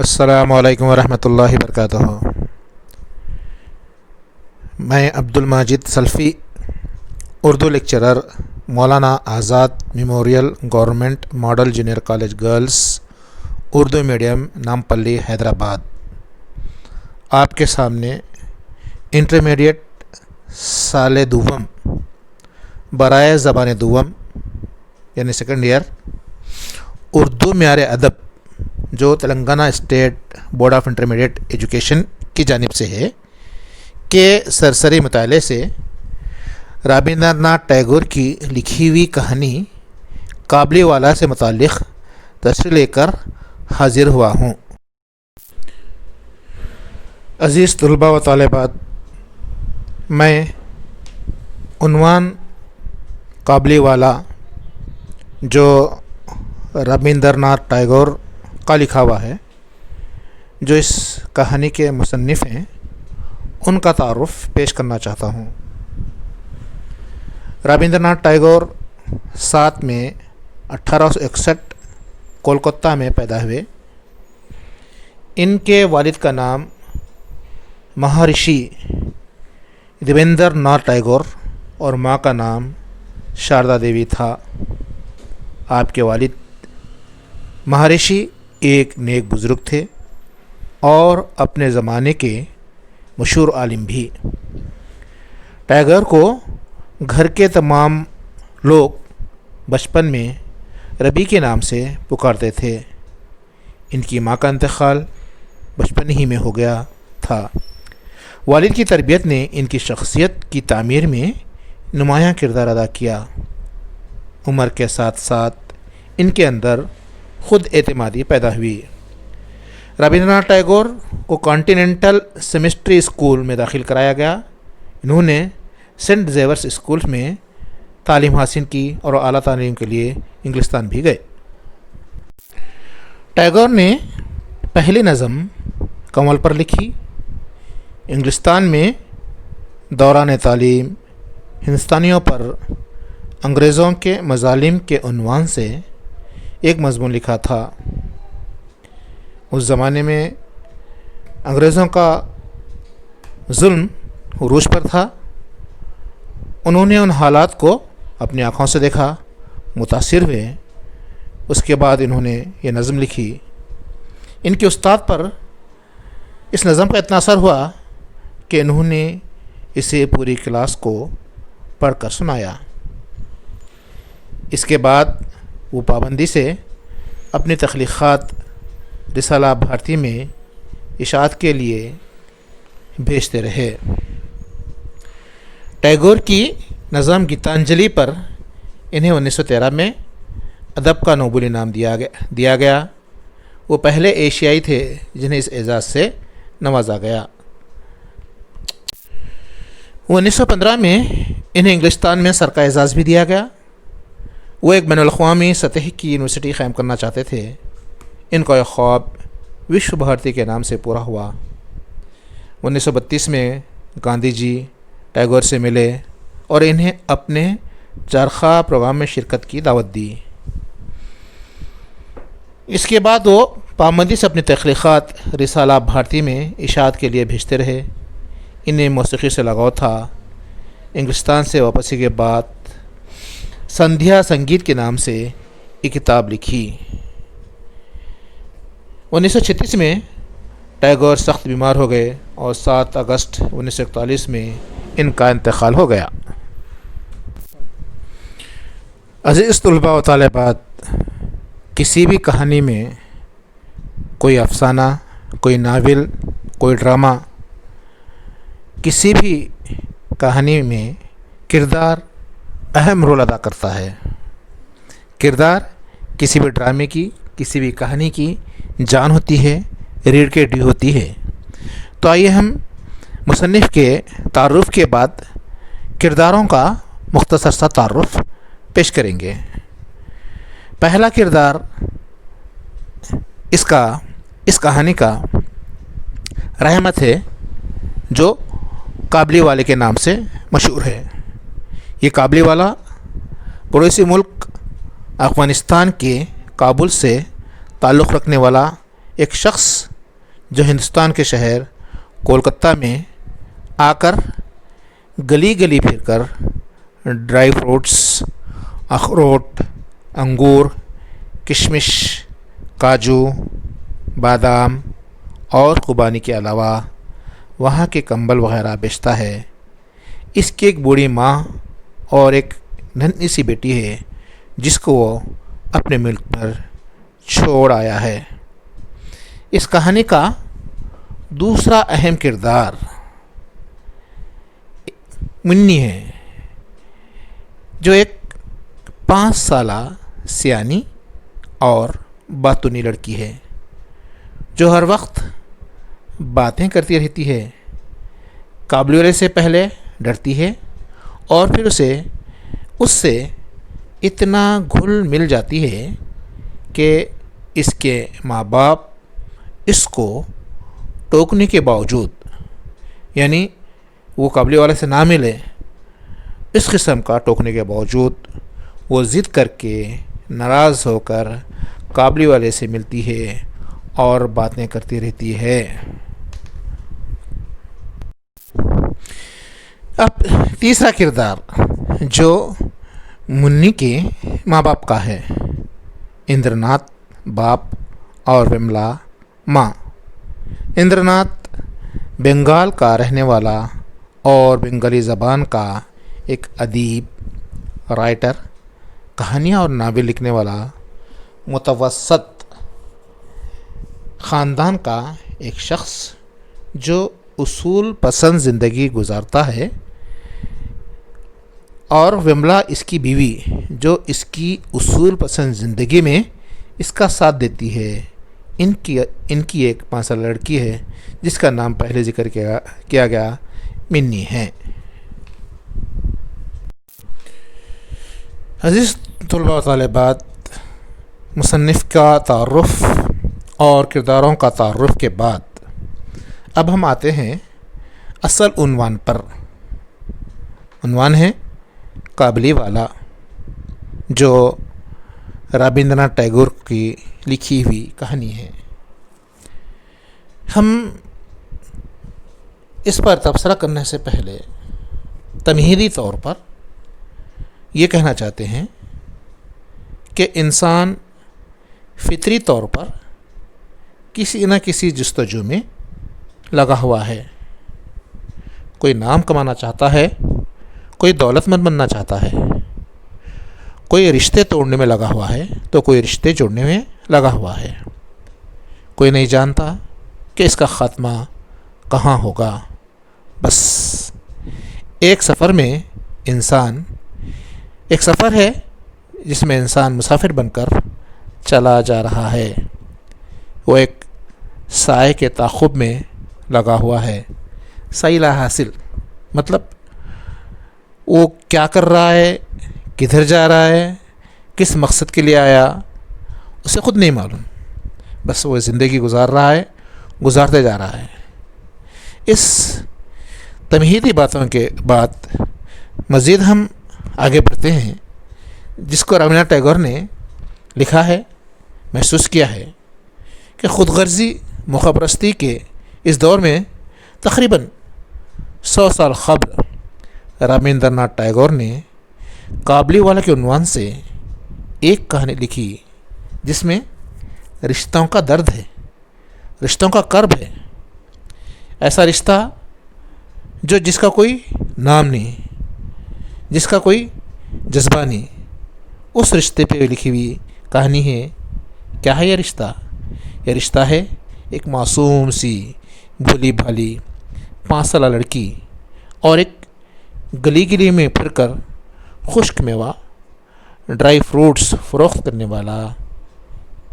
السلام علیکم ورحمۃ اللہ وبرکاتہ۔ میں عبد الماجد سلفی، Urdu lecturer, Maulana Azad memorial government model junior college girls Urdu medium Nampally Hyderabad, آپ کے سامنے انٹرمیڈیٹ سال دوم برائے زبان دوم یعنی سیکنڈ ایئر اردو معیار ادب جو Telangana state board of intermediate education کی جانب سے ہے کے سرسری مطالعے سے رابندر ناتھ ٹیگور کی لکھی ہوئی کہانی کابلی والا سے متعلق تشریح لے کر حاضر ہوا ہوں۔ عزیز طلباء و طالبات، میں عنوان کابلی والا جو رابندر ناتھ ٹیگور کا لکھا ہوا ہے، جو اس کہانی کے مصنف ہیں، ان کا تعارف پیش کرنا چاہتا ہوں۔ رابندر ناتھ ٹیگور 7 مئی 1861 کولکتہ میں پیدا ہوئے۔ ان کے والد کا نام مہارشی دیویندر ناتھ ٹیگور اور ماں کا نام شاردا دیوی تھا۔ آپ کے والد مہارشی ایک نیک بزرگ تھے اور اپنے زمانے کے مشہور عالم بھی۔ ٹیگور کو گھر کے تمام لوگ بچپن میں ربی کے نام سے پکارتے تھے۔ ان کی ماں کا انتقال بچپن ہی میں ہو گیا تھا۔ والد کی تربیت نے ان کی شخصیت کی تعمیر میں نمایاں کردار ادا کیا۔ عمر کے ساتھ ساتھ ان کے اندر خود اعتمادی پیدا ہوئی۔ رابندر ناتھ ٹیگور کو کانٹیننٹل سیمسٹری اسکول میں داخل کرایا گیا۔ انہوں نے سینٹ زیورس اسکول میں تعلیم حاصل کی اور اعلیٰ تعلیم کے لیے انگلستان بھی گئے۔ ٹیگور نے پہلی نظم کنول پر لکھی۔ انگلستان میں دوران تعلیم ہندوستانیوں پر انگریزوں کے مظالم کے عنوان سے ایک مضمون لکھا تھا۔ اس زمانے میں انگریزوں کا ظلم عروج پر تھا۔ انہوں نے ان حالات کو اپنی آنکھوں سے دیکھا، متاثر ہوئے۔ اس کے بعد انہوں نے یہ نظم لکھی۔ ان کے استاد پر اس نظم کا اتنا اثر ہوا کہ انہوں نے اسے پوری کلاس کو پڑھ کر سنایا۔ اس کے بعد وہ پابندی سے اپنی تخلیقات رسالہ بھارتی میں اشاعت کے لیے بھیجتے رہے۔ ٹیگور کی نظم گیتانجلی پر انہیں 1913 میں ادب کا نوبل انعام دیا گیا۔ وہ پہلے ایشیائی تھے جنہیں اس اعزاز سے نوازا گیا۔ 1915 میں انہیں انگلستان میں سر کا اعزاز بھی دیا گیا۔ وہ ایک بین الاقوامی سطح کی یونیورسٹی قائم کرنا چاہتے تھے۔ ان کا یہ خواب وشو بھارتی کے نام سے پورا ہوا۔ 1932 میں گاندھی جی ٹیگور سے ملے اور انہیں اپنے چرخہ پروگرام میں شرکت کی دعوت دی۔ اس کے بعد وہ پابندی سے اپنی تخلیقات رسالہ بھارتی میں اشاعت کے لیے بھیجتے رہے۔ انہیں موسیقی سے لگاؤ تھا۔ انگلستان سے واپسی کے بعد سندھیا سنگیت کے نام سے ایک کتاب لکھی۔ 1936 میں ٹیگور سخت بیمار ہو گئے اور 7 اگست 1941 میں ان کا انتقال ہو گیا۔ عزیز طلباء و طالبات، کسی بھی کہانی میں کوئی افسانہ، کوئی ناول، کوئی ڈرامہ، کسی بھی کہانی میں کردار اہم رول ادا کرتا ہے۔ کردار کسی بھی ڈرامے کی، کسی بھی کہانی کی جان ہوتی ہے، ریڑھ کی ہڈی ہوتی ہے۔ تو آئیے ہم مصنف کے تعارف کے بعد کرداروں کا مختصر سا تعارف پیش کریں گے۔ پہلا کردار اس کہانی کا رحمت ہے، جو کابلی والے کے نام سے مشہور ہے۔ یہ کابلی والا پڑوسی ملک افغانستان کے کابل سے تعلق رکھنے والا ایک شخص جو ہندوستان کے شہر کولکتہ میں آ کر گلی گلی پھر کر ڈرائی فروٹس، اخروٹ، انگور، کشمش، کاجو، بادام اور خوبانی کے علاوہ وہاں کے کمبل وغیرہ بیچتا ہے۔ اس کی ایک بوڑھی ماں اور ایک ننھی سی بیٹی ہے جس کو وہ اپنے ملک پر چھوڑ آیا ہے۔ اس کہانی کا دوسرا اہم کردار منی ہے، جو ایک 5 سالہ سیانی اور باتونی لڑکی ہے جو ہر وقت باتیں کرتی رہتی ہے، قابل والے سے پہلے ڈرتی ہے اور پھر اس سے اتنا گھل مل جاتی ہے کہ اس کے ماں باپ اس کو ٹوکنے کے باوجود، یعنی وہ قابل والے سے نہ ملے، اس قسم کا ٹوکنے کے باوجود وہ ضد کر کے ناراض ہو کر قابل والے سے ملتی ہے اور باتیں کرتی رہتی ہے۔ اب تیسرا کردار جو منی کے ماں باپ کا ہے، اندر ناتھ باپ اور وملا ماں۔ اندر ناتھ بنگال کا رہنے والا اور بنگالی زبان کا ایک ادیب، رائٹر، کہانیاں اور ناول لکھنے والا متوسط خاندان کا ایک شخص جو اصول پسند زندگی گزارتا ہے، اور وملا اس کی بیوی جو اس کی اصول پسند زندگی میں اس کا ساتھ دیتی ہے۔ ان کی ایک 5 سالہ لڑکی ہے جس کا نام پہلے ذکر کیا گیا منی ہے۔ عزیز طلباء و طالبات، مصنف کا تعارف اور کرداروں کا تعارف کے بعد اب ہم آتے ہیں اصل عنوان پر۔ عنوان ہے قابلی والا، جو رابندر ناتھ ٹیگور کی لکھی ہوئی کہانی ہے۔ ہم اس پر تبصرہ کرنے سے پہلے تمہیدی طور پر یہ کہنا چاہتے ہیں کہ انسان فطری طور پر کسی نہ کسی جستجو میں لگا ہوا ہے۔ کوئی نام کمانا چاہتا ہے، کوئی دولت مند بننا چاہتا ہے، کوئی رشتے توڑنے میں لگا ہوا ہے تو کوئی رشتے جوڑنے میں لگا ہوا ہے۔ کوئی نہیں جانتا کہ اس کا خاتمہ کہاں ہوگا۔ بس ایک سفر ہے جس میں انسان مسافر بن کر چلا جا رہا ہے۔ وہ ایک سائے کے تعاقب میں لگا ہوا ہے۔ سعی لا حاصل مطلب وہ کیا کر رہا ہے، کدھر جا رہا ہے، کس مقصد کے لیے آیا، اسے خود نہیں معلوم۔ بس وہ زندگی گزارتے جا رہا ہے۔ اس تمہیدی باتوں کے بعد مزید ہم آگے بڑھتے ہیں، جس کو رابندر ناتھ ٹیگور نے لکھا ہے، محسوس کیا ہے کہ خود غرضی موقع پرستی کے اس دور میں تقریباً 100 سال قبل رابندر ناتھ ٹیگور نے قابلی والا کے عنوان سے ایک کہانی لکھی جس میں رشتوں کا درد ہے، رشتوں کا کرب ہے۔ ایسا رشتہ جس کا کوئی نام نہیں، جس کا کوئی جذبہ نہیں، اس رشتے پہ لکھی ہوئی کہانی ہے۔ کیا ہے یہ رشتہ؟ یہ رشتہ ہے ایک معصوم سی بھولی بھالی 5 سالہ لڑکی اور ایک گلی گلی میں پھر کر خشک میوہ ڈرائی فروٹس فروخت کرنے والا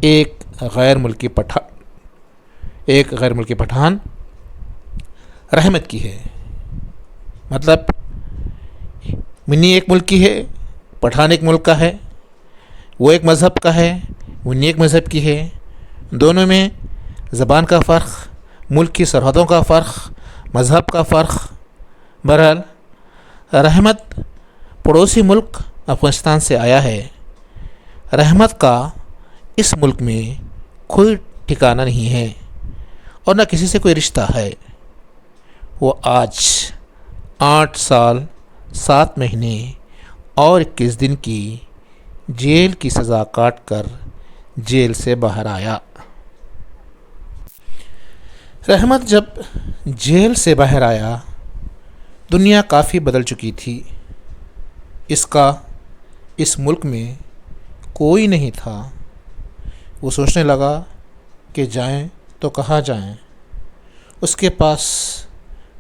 ایک غیر ملکی پٹھان رحمت کی ہے۔ مطلب منی ایک ملک کی ہے، پٹھان ایک ملک کا ہے، وہ ایک مذہب کا ہے، منی ایک مذہب کی ہے۔ دونوں میں زبان کا فرق، ملک کی سرحدوں کا فرق، مذہب کا فرق۔ بہرحال رحمت پڑوسی ملک افغانستان سے آیا ہے۔ رحمت کا اس ملک میں کوئی ٹھکانہ نہیں ہے اور نہ کسی سے کوئی رشتہ ہے، وہ آج 8 سال 7 مہینے اور 21 دن کی جیل کی سزا کاٹ کر جیل سے باہر آیا۔ رحمت جب جیل سے باہر آیا، دنیا کافی بدل چکی تھی۔ اس کا اس ملک میں کوئی نہیں تھا۔ وہ سوچنے لگا کہ جائیں تو کہاں جائیں۔ اس کے پاس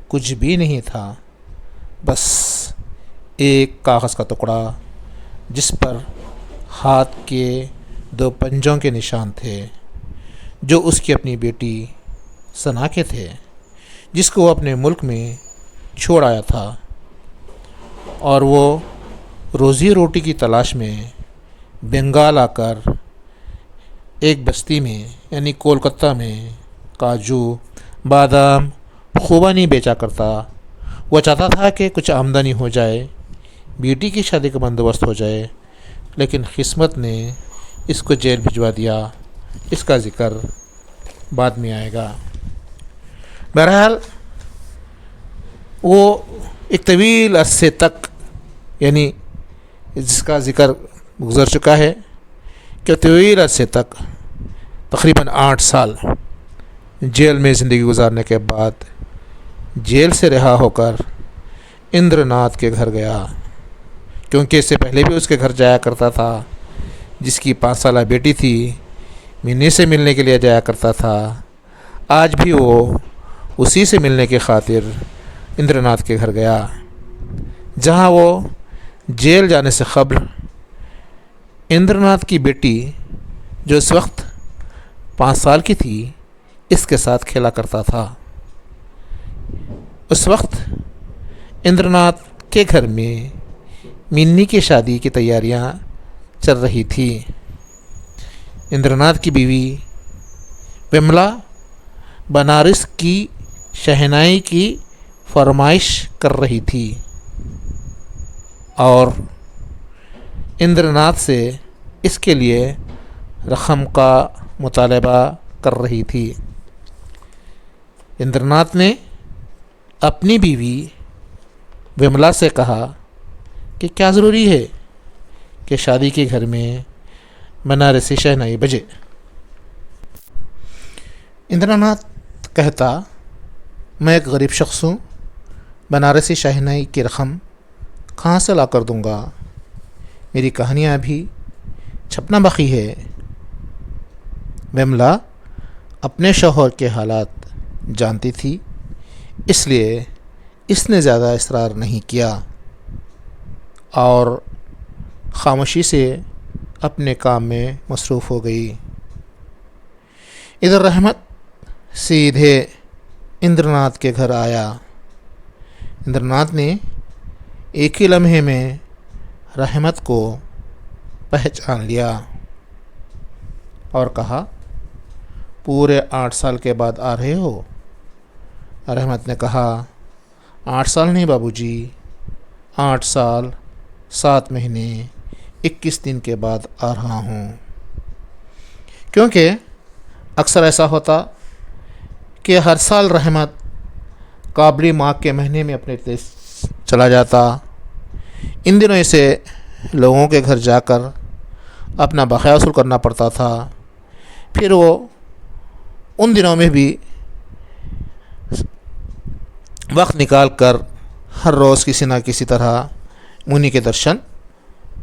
کچھ بھی نہیں تھا، بس ایک کاغذ کا ٹکڑا جس پر ہاتھ کے 2 پنجوں کے نشان تھے، جو اس کی اپنی بیٹی ثنا کے تھے، جس کو وہ اپنے ملک میں چھوڑ آیا تھا، اور وہ روزی روٹی کی تلاش میں بنگال آ کر ایک بستی میں یعنی کولکتہ میں کاجو، بادام، خوبانی بیچا کرتا۔ وہ چاہتا تھا کہ کچھ آمدنی ہو جائے، بیٹی کی شادی کا بندوبست ہو جائے، لیکن قسمت نے اس کو جیل بھجوا دیا۔ اس کا ذکر بعد میں آئے گا۔ بہرحال وہ ایک طویل عرصے تک، یعنی جس کا ذکر گزر چکا ہے کہ طویل عرصے تک تقریباً 8 سال جیل میں زندگی گزارنے کے بعد جیل سے رہا ہو کر اندر ناتھ کے گھر گیا، کیونکہ اس سے پہلے بھی اس کے گھر جایا کرتا تھا، جس کی 5 سالہ بیٹی تھی، منی سے ملنے کے لیے جایا کرتا تھا۔ آج بھی وہ اسی سے ملنے کی خاطر اندر ناتھ کے گھر گیا، جہاں وہ جیل جانے سے قبل اندر ناتھ کی بیٹی، جو اس وقت 5 سال کی تھی، اس کے ساتھ کھیلا کرتا تھا۔ اس وقت اندر ناتھ کے گھر میں منی کی شادی کی تیاریاں چل رہی تھی۔ اندر ناتھ کی بیوی وملا بنارس کی شہنائی کی فرمائش کر رہی تھی اور اندر ناتھ سے اس کے لیے رقم کا مطالبہ کر رہی تھی۔ اندر ناتھ نے اپنی بیوی وملا سے کہا کہ کیا ضروری ہے کہ شادی کے گھر میں بنارسی شہنائی بجے۔ اندر ناتھ کہتا، میں ایک غریب شخص ہوں، بنارسی شہنائی کی رقم کہاں سے لا کر دوں گا؟ میری کہانیاں ابھی چھپنا باقی ہے۔ وملا اپنے شوہر کے حالات جانتی تھی، اس لیے اس نے زیادہ اصرار نہیں کیا اور خاموشی سے اپنے کام میں مصروف ہو گئی۔ ادھر رحمت سیدھے اندر ناتھ کے گھر آیا۔ اندر ناتھ نے ایک ہی لمحے میں رحمت کو پہچان لیا اور کہا، پورے 8 سال کے بعد آ رہے ہو؟ رحمت نے کہا، 8 سال نہیں بابو جی، 8 سال 7 مہینے 21 دن کے بعد آ رہا ہوں۔ کیونکہ اکثر ایسا ہوتا کہ ہر سال رحمت قابلی ماہ کے مہینے میں اپنے دیش چلا جاتا۔ ان دنوں اسے لوگوں کے گھر جا کر اپنا بقیہ وصول کرنا پڑتا تھا۔ پھر وہ ان دنوں میں بھی وقت نکال کر ہر روز کسی نہ کسی طرح منی کے درشن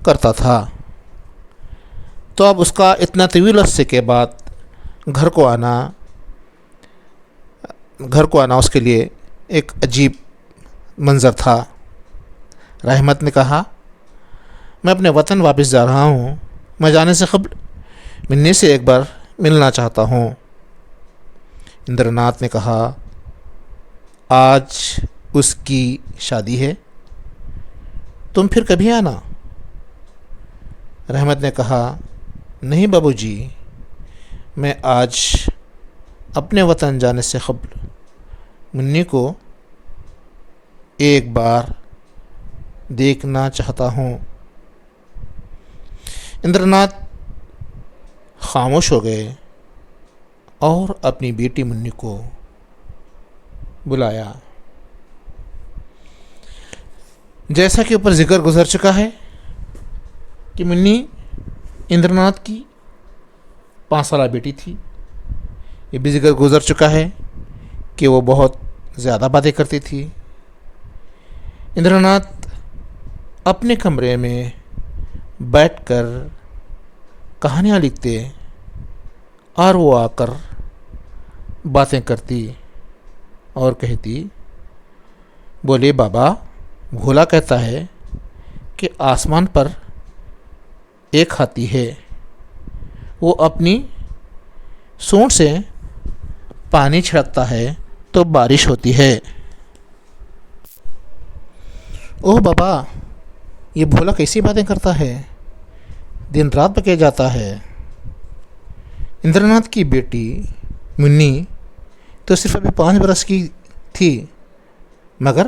کرتا تھا۔ تو اب اس کا اتنا طویل عرصے کے بعد گھر کو آنا اس کے لیے ایک عجیب منظر تھا۔ رحمت نے کہا، میں اپنے وطن واپس جا رہا ہوں، میں جانے سے قبل منی سے ایک بار ملنا چاہتا ہوں۔ اندر ناتھ نے کہا، آج اس کی شادی ہے، تم پھر کبھی آنا۔ رحمت نے کہا، نہیں بابو جی، میں آج اپنے وطن جانے سے قبل منی کو ایک بار دیکھنا چاہتا ہوں۔ اندر ناتھ خاموش ہو گئے اور اپنی بیٹی منی کو بلایا۔ جیسا کہ اوپر ذکر گزر چکا ہے کہ منی اندر ناتھ کی 5 سالہ بیٹی تھی۔ یہ بھی ذکر گزر چکا ہے کہ وہ بہت زیادہ باتیں کرتی تھی۔ اندر ناتھ اپنے کمرے میں بیٹھ کر کہانیاں لکھتے اور وہ آ کر باتیں کرتی اور کہتی، بولے بابا، بھولا کہتا ہے کہ آسمان پر ایک ہاتھی ہے، وہ اپنی سونڈ سے پانی چھڑکتا ہے تو بارش ہوتی ہے۔ اوہ بابا، یہ بھولا کیسی باتیں کرتا ہے، دن رات بکے جاتا ہے۔ اندر ناتھ کی بیٹی منی تو صرف ابھی 5 برس کی تھی، مگر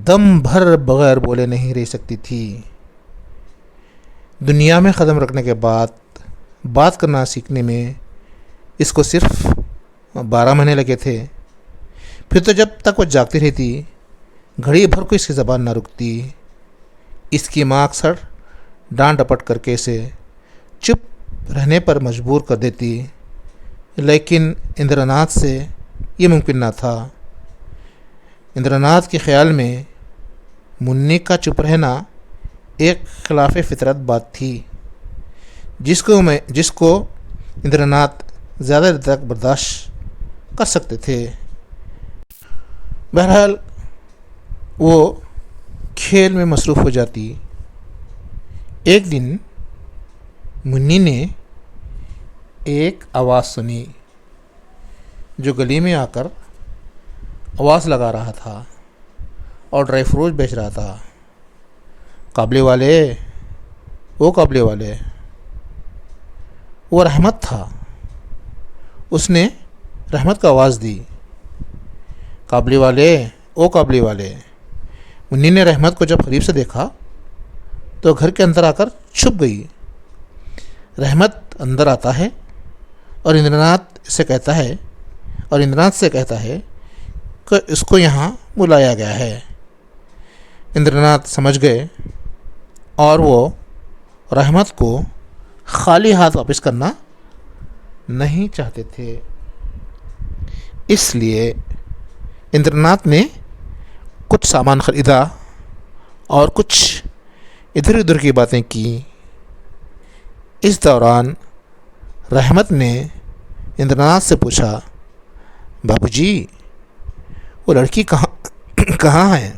دم بھر بغیر بولے نہیں رہ سکتی تھی۔ دنیا میں قدم رکھنے کے بعد بات کرنا سیکھنے میں اس کو صرف 12 مہینے لگے تھے۔ پھر تو جب تک وہ جاگتی رہتی گھڑی بھر کو اس کی زبان نہ رکتی۔ اس کی ماں اکثر ڈانٹ ڈپٹ کر کے اسے چپ رہنے پر مجبور کر دیتی، لیکن اندر ناتھ سے یہ ممکن نہ تھا۔ اندر ناتھ کے خیال میں منی کا چپ رہنا ایک خلاف فطرت بات تھی، جس کو اندر ناتھ زیادہ دیر تک برداشت کر سکتے تھے۔ بہرحال وہ کھیل میں مصروف ہو جاتی۔ ایک دن منی نے ایک آواز سنی جو گلی میں آ کر آواز لگا رہا تھا اور ڈرائی فروٹ بیچ رہا تھا۔ قابلے والے، وہ قابلے والے، وہ رحمت تھا۔ اس نے رحمت کو آواز دی، قابلے والے، او قابلے والے۔ منی نے رحمت کو جب قریب سے دیکھا تو گھر کے اندر آ کر چھپ گئی۔ رحمت اندر آتا ہے اور اندر ناتھ سے کہتا ہے کہ اس کو یہاں بلایا گیا ہے۔ اندر ناتھ سمجھ گئے اور وہ رحمت کو خالی ہاتھ واپس کرنا نہیں چاہتے تھے۔ اس لیے اندر ناتھ نے کچھ سامان خریدا اور کچھ ادھر ادھر کی باتیں کی۔ اس دوران رحمت نے اندر ناتھ سے پوچھا، بابو جی، وہ لڑکی کہاں ہے؟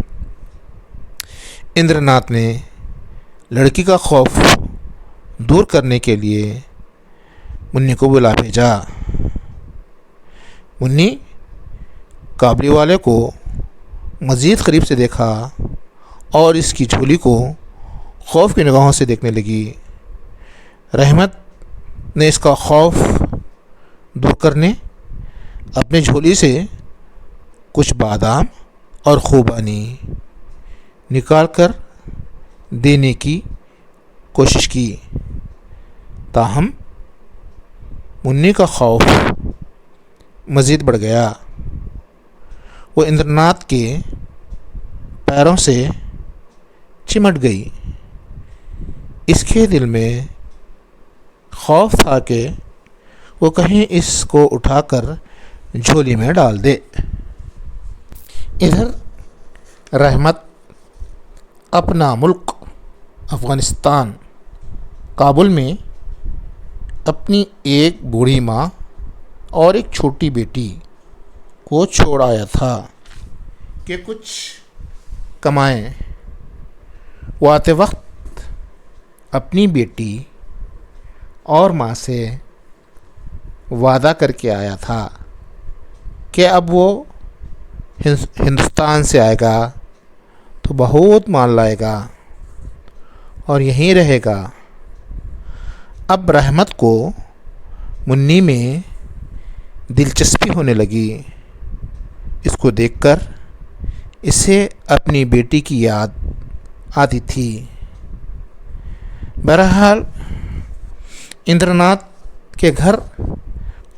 اندر ناتھ نے لڑکی کا خوف دور کرنے کے لیے منی کو بلا بھیجا۔ منی قابلی والے کو مزید قریب سے دیکھا اور اس کی جھولی کو خوف کی نگاہوں سے دیکھنے لگی۔ رحمت نے اس کا خوف دور کرنے اپنی جھولی سے کچھ بادام اور خوبانی نکال کر دینے کی کوشش کی، تاہم منی کا خوف مزید بڑھ گیا۔ وہ اندر ناتھ کے پیروں سے چمٹ گئی۔ اس کے دل میں خوف تھا کہ وہ کہیں اس کو اٹھا کر جھولی میں ڈال دے۔ ادھر رحمت اپنا ملک افغانستان کابل میں اپنی ایک بوڑھی ماں اور ایک چھوٹی بیٹی کو چھوڑ آیا تھا کہ کچھ کمائیں۔ وہ آتے وقت اپنی بیٹی اور ماں سے وعدہ کر کے آیا تھا کہ اب وہ ہندوستان سے آئے گا تو بہت مال لائے گا اور یہیں رہے گا۔ اب رحمت کو منی میں دلچسپی ہونے لگی۔ اس کو دیکھ کر اسے اپنی بیٹی کی یاد آتی تھی۔ بہرحال اندر ناتھ کے گھر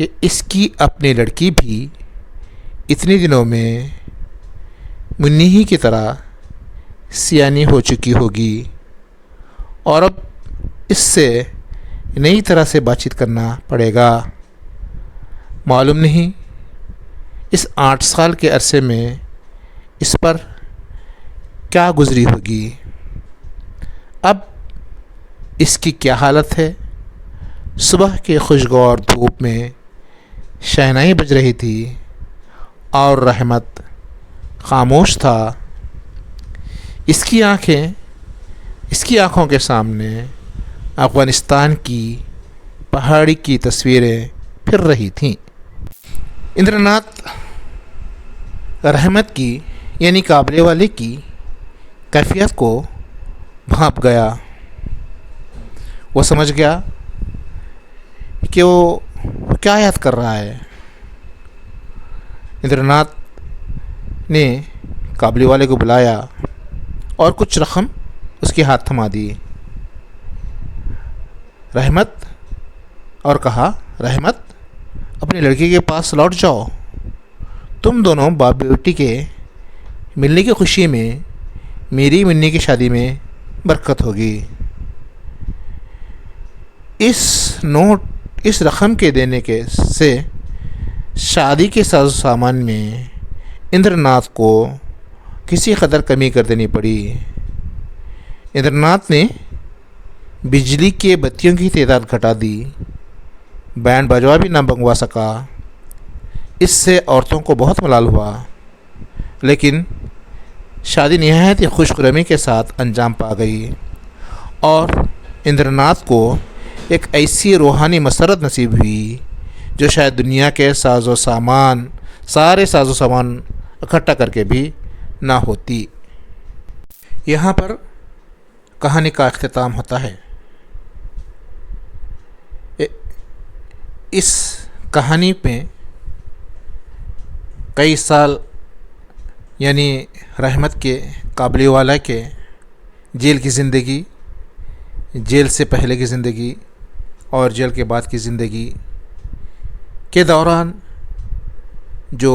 کہ اس کی اپنی لڑکی بھی اتنے دنوں میں منی ہی کی طرح سیانی ہو چکی ہوگی اور اب اس سے نئی طرح سے بات چیت کرنا پڑے گا۔ معلوم نہیں اس 8 سال کے عرصے میں اس پر کیا گزری ہوگی۔ اب اس کی کیا حالت ہے؟ صبح کے خوشگوار دھوپ میں شہنائی بج رہی تھی اور رحمت خاموش تھا۔ اس کی آنکھوں کے سامنے افغانستان کی پہاڑی کی تصویریں پھر رہی تھیں۔ اندر ناتھ رحمت کی یعنی قابلے والے کی کیفیت کو بھانپ گیا۔ وہ سمجھ گیا کہ وہ کیا یاد کر رہا ہے۔ اندر ناتھ نے قابلے والے کو بلایا اور کچھ رقم اس کے ہاتھ تھما دی رحمت اور کہا، رحمت اپنی لڑکی کے پاس لوٹ جاؤ، تم دونوں باپ بیٹی کے ملنے کی خوشی میں میری منی کی شادی میں برکت ہوگی۔ اس رقم کے دینے سے شادی کے ساز و سامان میں اندر ناتھ کو کسی قدر کمی کر دینی پڑی۔ اندر ناتھ نے بجلی کے بتیوں کی تعداد گھٹا دی، بینڈ بجوا بھی نہ منگوا سکا۔ اس سے عورتوں کو بہت ملال ہوا، لیکن شادی نہایت ہی خوش خرمی کے ساتھ انجام پا گئی اور اندر ناتھ کو ایک ایسی روحانی مسرت نصیب ہوئی جو شاید دنیا کے سارے ساز و سامان اکٹھا کر کے بھی نہ ہوتی۔ یہاں پر کہانی کا اختتام ہوتا ہے۔ اس کہانی میں کئی سال یعنی رحمت کے قابلے والا کے جیل کی زندگی، جیل سے پہلے کی زندگی اور جیل کے بعد کی زندگی کے دوران جو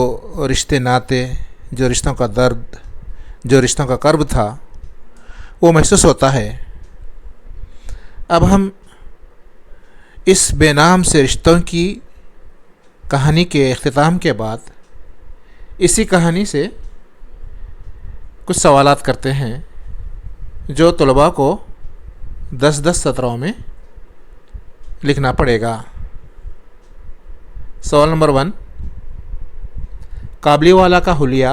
رشتے ناتے، جو رشتوں کا درد، جو رشتوں کا کرب تھا وہ محسوس ہوتا ہے۔ اب ہم اس بے نام سے رشتوں کی کہانی کے اختتام کے بعد اسی کہانی سے کچھ سوالات کرتے ہیں جو طلباء کو 10 سطروں میں لکھنا پڑے گا۔ سوال نمبر 1، قابلے والا کا حلیہ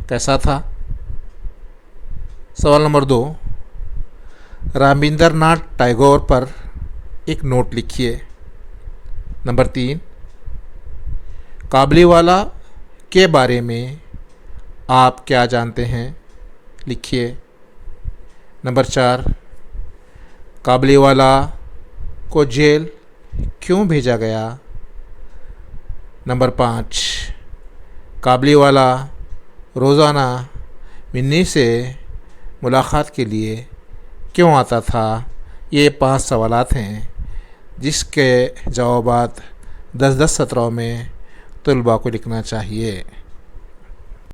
کیسا تھا؟ سوال نمبر 2، رابندر ناتھ ٹیگور پر ایک نوٹ لکھیے۔ نمبر 3، قابلے والا کے بارے میں آپ کیا جانتے ہیں؟ لکھیے۔ نمبر 4، قابلے والا کو جیل کیوں بھیجا گیا؟ نمبر 5، قابلے والا روزانہ منی سے ملاقات کے لیے کیوں آتا تھا؟ یہ 5 سوالات ہیں جس کے جوابات 10 سطروں میں طلباء کو لکھنا چاہیے۔